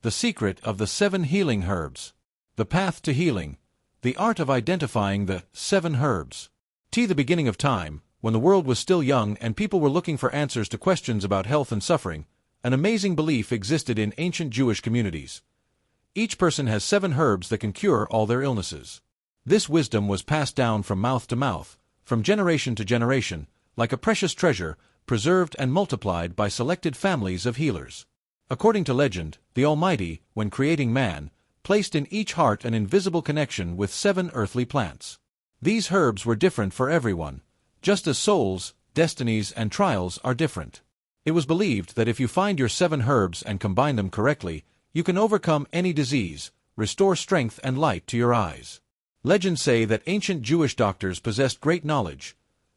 The secret of the 7 healing herbs. The path to healing. The art of identifying the 7 herbs. The beginning of time, when the world was still young and people were looking for answers to questions about health and suffering, an amazing belief existed in ancient Jewish communities. Each person has 7 herbs that can cure all their illnesses. This wisdom was passed down from mouth to mouth, from generation to generation, like a precious treasure, preserved and multiplied by selected families of healers. According to legend, the Almighty, when creating man, placed in each heart an invisible connection with 7 earthly plants. These herbs were different for everyone, just as souls, destinies, and trials are different. It was believed that if you find your 7 herbs and combine them correctly, you can overcome any disease, restore strength and light to your eyes. Legends say that ancient Jewish doctors possessed great knowledge.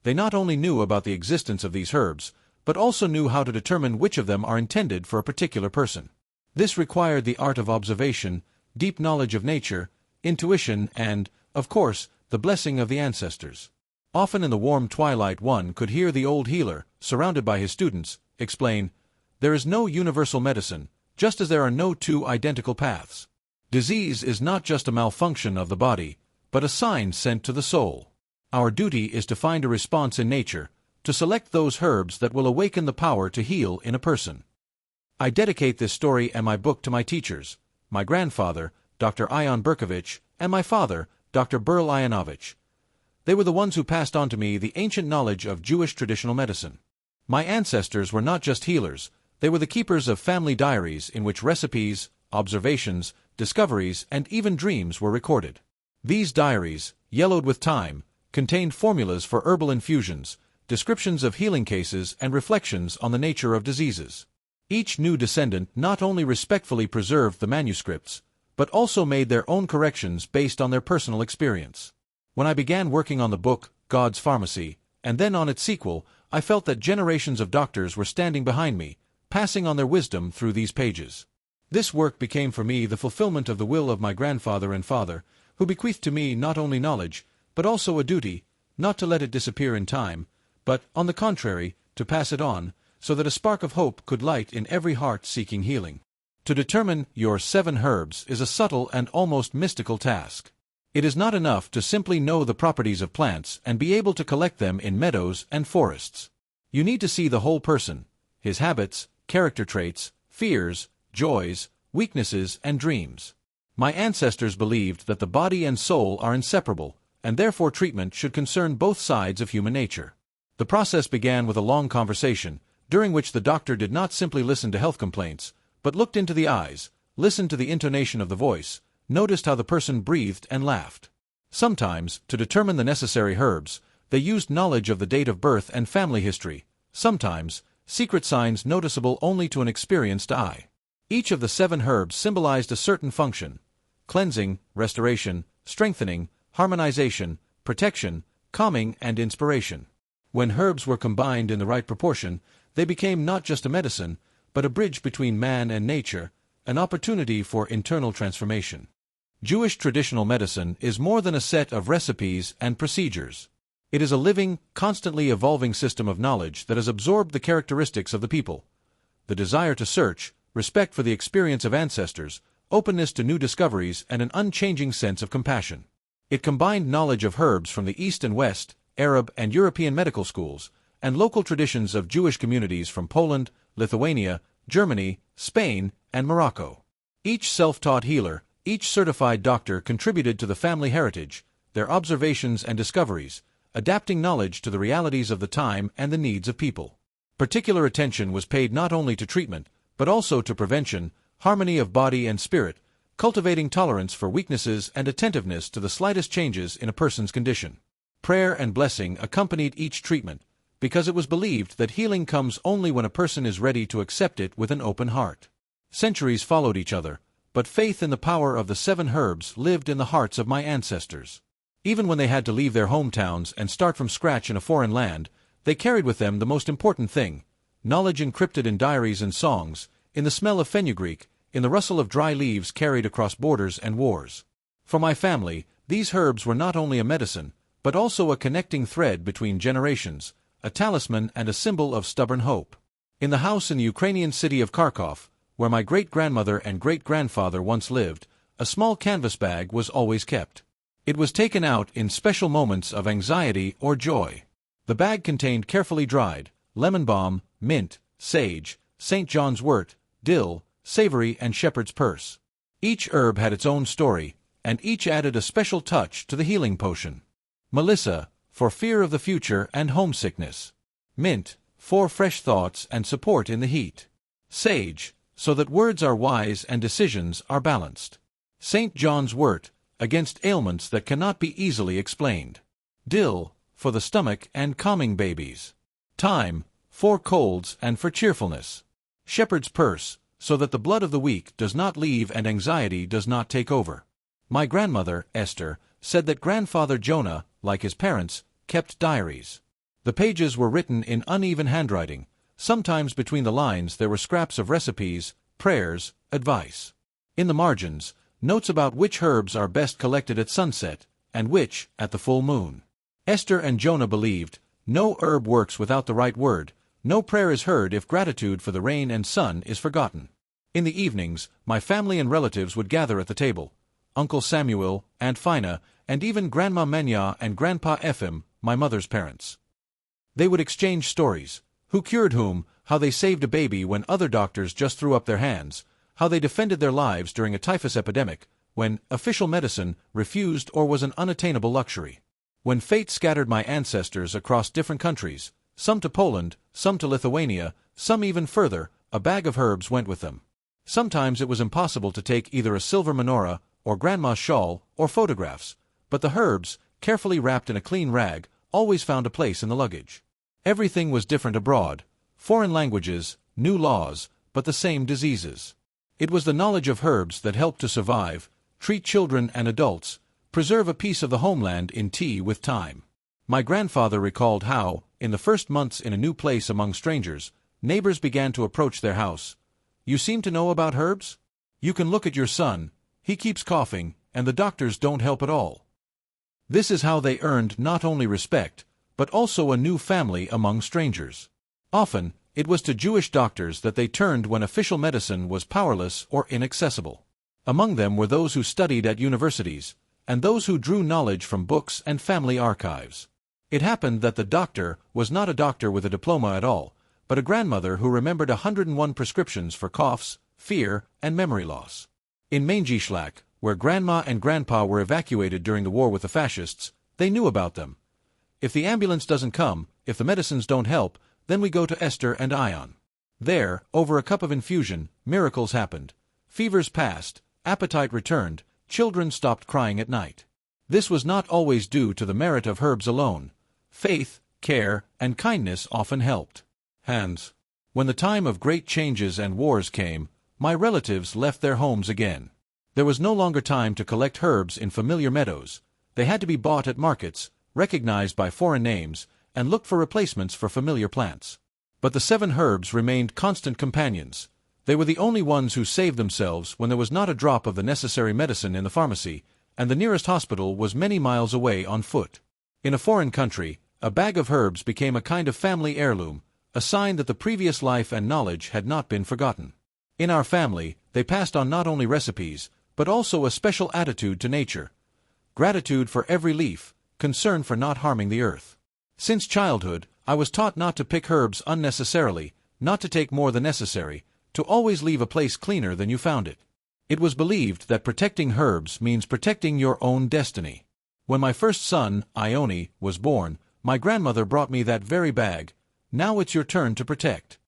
They not only knew about the existence of these herbs, but also knew how to determine which of them are intended for a particular person. This required the art of observation, deep knowledge of nature, intuition, and, of course, the blessing of the ancestors. Often in the warm twilight one could hear the old healer, surrounded by his students, explain, "There is no universal medicine, just as there are no 2 identical paths. Disease is not just a malfunction of the body, but a sign sent to the soul. Our duty is to find a response in nature, to select those herbs that will awaken the power to heal in a person." I dedicate this story and my book to my teachers, my grandfather, Dr. Ion Berkovich, and my father, Dr. Burl Ionovich. They were the ones who passed on to me the ancient knowledge of Jewish traditional medicine. My ancestors were not just healers, they were the keepers of family diaries in which recipes, observations, discoveries, and even dreams were recorded. These diaries, yellowed with time, contained formulas for herbal infusions, descriptions of healing cases, and reflections on the nature of diseases. Each new descendant not only respectfully preserved the manuscripts, but also made their own corrections based on their personal experience. When I began working on the book, God's Pharmacy, and then on its sequel, I felt that generations of doctors were standing behind me, passing on their wisdom through these pages. This work became for me the fulfillment of the will of my grandfather and father, who bequeathed to me not only knowledge, but also a duty, not to let it disappear in time, but, on the contrary, to pass it on, so that a spark of hope could light in every heart seeking healing. To determine your 7 herbs is a subtle and almost mystical task. It is not enough to simply know the properties of plants and be able to collect them in meadows and forests. You need to see the whole person, his habits, character traits, fears, joys, weaknesses, and dreams. My ancestors believed that the body and soul are inseparable, and therefore treatment should concern both sides of human nature. The process began with a long conversation, during which the doctor did not simply listen to health complaints, but looked into the eyes, listened to the intonation of the voice, noticed how the person breathed and laughed. Sometimes, to determine the necessary herbs, they used knowledge of the date of birth and family history, sometimes, secret signs noticeable only to an experienced eye. Each of the 7 herbs symbolized a certain function: cleansing, restoration, strengthening, harmonization, protection, calming, and inspiration. When herbs were combined in the right proportion, they became not just a medicine, but a bridge between man and nature, an opportunity for internal transformation. Jewish traditional medicine is more than a set of recipes and procedures. It is a living, constantly evolving system of knowledge that has absorbed the characteristics of the people: the desire to search, respect for the experience of ancestors, openness to new discoveries, and an unchanging sense of compassion. It combined knowledge of herbs from the East and West, Arab and European medical schools, and local traditions of Jewish communities from Poland, Lithuania, Germany, Spain, and Morocco. Each self-taught healer, each certified doctor contributed to the family heritage, their observations and discoveries, adapting knowledge to the realities of the time and the needs of people. Particular attention was paid not only to treatment, but also to prevention, harmony of body and spirit, cultivating tolerance for weaknesses and attentiveness to the slightest changes in a person's condition. Prayer and blessing accompanied each treatment, because it was believed that healing comes only when a person is ready to accept it with an open heart. Centuries followed each other, but faith in the power of the 7 herbs lived in the hearts of my ancestors. Even when they had to leave their hometowns and start from scratch in a foreign land, they carried with them the most important thing: knowledge encrypted in diaries and songs, in the smell of fenugreek, in the rustle of dry leaves carried across borders and wars. For my family, these herbs were not only a medicine, but also a connecting thread between generations, a talisman and a symbol of stubborn hope. In the house in the Ukrainian city of Kharkov, where my great-grandmother and great-grandfather once lived, a small canvas bag was always kept. It was taken out in special moments of anxiety or joy. The bag contained carefully dried lemon balm, mint, sage, St. John's wort, dill, savory, and shepherd's purse. Each herb had its own story, and each added a special touch to the healing potion. Melissa, for fear of the future and homesickness. Mint, for fresh thoughts and support in the heat. Sage, so that words are wise and decisions are balanced. St. John's wort, against ailments that cannot be easily explained. Dill, for the stomach and calming babies. Thyme, for colds and for cheerfulness. Shepherd's purse, so that the blood of the weak does not leave and anxiety does not take over. My grandmother, Esther, said that Grandfather Jonah, like his parents, kept diaries. The pages were written in uneven handwriting. Sometimes between the lines there were scraps of recipes, prayers, advice. In the margins, notes about which herbs are best collected at sunset, and which at the full moon. Esther and Jonah believed, no herb works without the right word, no prayer is heard if gratitude for the rain and sun is forgotten. In the evenings, my family and relatives would gather at the table. Uncle Samuel, Aunt Fina, and even Grandma Menya and Grandpa Ephim, my mother's parents. They would exchange stories, who cured whom, how they saved a baby when other doctors just threw up their hands, how they defended their lives during a typhus epidemic, when official medicine refused or was an unattainable luxury. When fate scattered my ancestors across different countries, some to Poland, some to Lithuania, some even further, a bag of herbs went with them. Sometimes it was impossible to take either a silver menorah, or grandma's shawl, or photographs, but the herbs, carefully wrapped in a clean rag, always found a place in the luggage. Everything was different abroad, foreign languages, new laws, but the same diseases. It was the knowledge of herbs that helped to survive, treat children and adults, preserve a piece of the homeland in tea with time. My grandfather recalled how, in the first months in a new place among strangers, neighbors began to approach their house. You seem to know about herbs? You can look at your son, he keeps coughing, and the doctors don't help at all. This is how they earned not only respect, but also a new family among strangers. Often, it was to Jewish doctors that they turned when official medicine was powerless or inaccessible. Among them were those who studied at universities, and those who drew knowledge from books and family archives. It happened that the doctor was not a doctor with a diploma at all, but a grandmother who remembered 101 prescriptions for coughs, fear, and memory loss. In Mangischlack, where Grandma and Grandpa were evacuated during the war with the fascists, they knew about them. If the ambulance doesn't come, if the medicines don't help, then we go to Esther and Ion. There, over a cup of infusion, miracles happened. Fevers passed, appetite returned, children stopped crying at night. This was not always due to the merit of herbs alone. Faith, care, and kindness often helped. Hans. When the time of great changes and wars came, my relatives left their homes again. There was no longer time to collect herbs in familiar meadows. They had to be bought at markets, recognized by foreign names, and looked for replacements for familiar plants. But the 7 herbs remained constant companions. They were the only ones who saved themselves when there was not a drop of the necessary medicine in the pharmacy, and the nearest hospital was many miles away on foot. In a foreign country, a bag of herbs became a kind of family heirloom, a sign that the previous life and knowledge had not been forgotten. In our family, they passed on not only recipes, but also a special attitude to nature. Gratitude for every leaf, concern for not harming the earth. Since childhood, I was taught not to pick herbs unnecessarily, not to take more than necessary, to always leave a place cleaner than you found it. It was believed that protecting herbs means protecting your own destiny. When my first son, Ione, was born, my grandmother brought me that very bag. Now it's your turn to protect.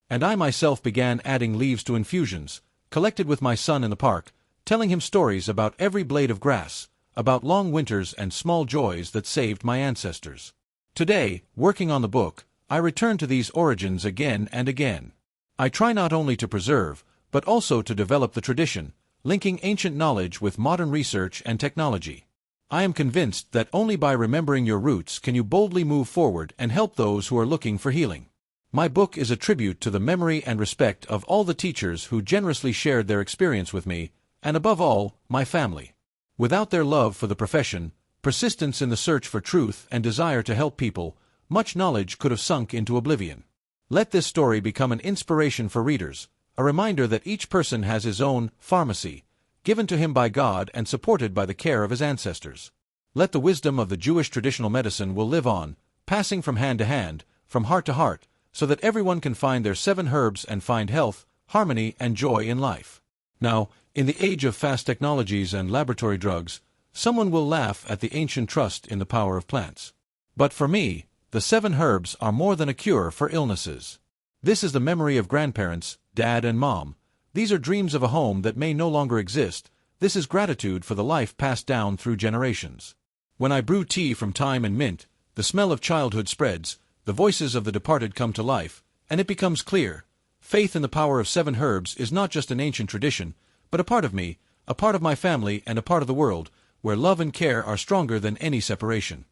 And I myself began adding leaves to infusions, collected with my son in the park, telling him stories about every blade of grass, about long winters and small joys that saved my ancestors. Today, working on the book, I return to these origins again and again. I try not only to preserve, but also to develop the tradition, linking ancient knowledge with modern research and technology. I am convinced that only by remembering your roots can you boldly move forward and help those who are looking for healing. My book is a tribute to the memory and respect of all the teachers who generously shared their experience with me, and above all, my family. Without their love for the profession, persistence in the search for truth and desire to help people, much knowledge could have sunk into oblivion. Let this story become an inspiration for readers, a reminder that each person has his own pharmacy, given to him by God and supported by the care of his ancestors. Let the wisdom of the Jewish traditional medicine will live on, passing from hand to hand, from heart to heart, so that everyone can find their 7 herbs and find health, harmony, and joy in life. Now, in the age of fast technologies and laboratory drugs, someone will laugh at the ancient trust in the power of plants. But for me, the 7 herbs are more than a cure for illnesses. This is the memory of grandparents, dad and mom. These are dreams of a home that may no longer exist. This is gratitude for the life passed down through generations. When I brew tea from thyme and mint, the smell of childhood spreads, the voices of the departed come to life, and it becomes clear. Faith in the power of 7 herbs is not just an ancient tradition, but a part of me, a part of my family, and a part of the world, where love and care are stronger than any separation.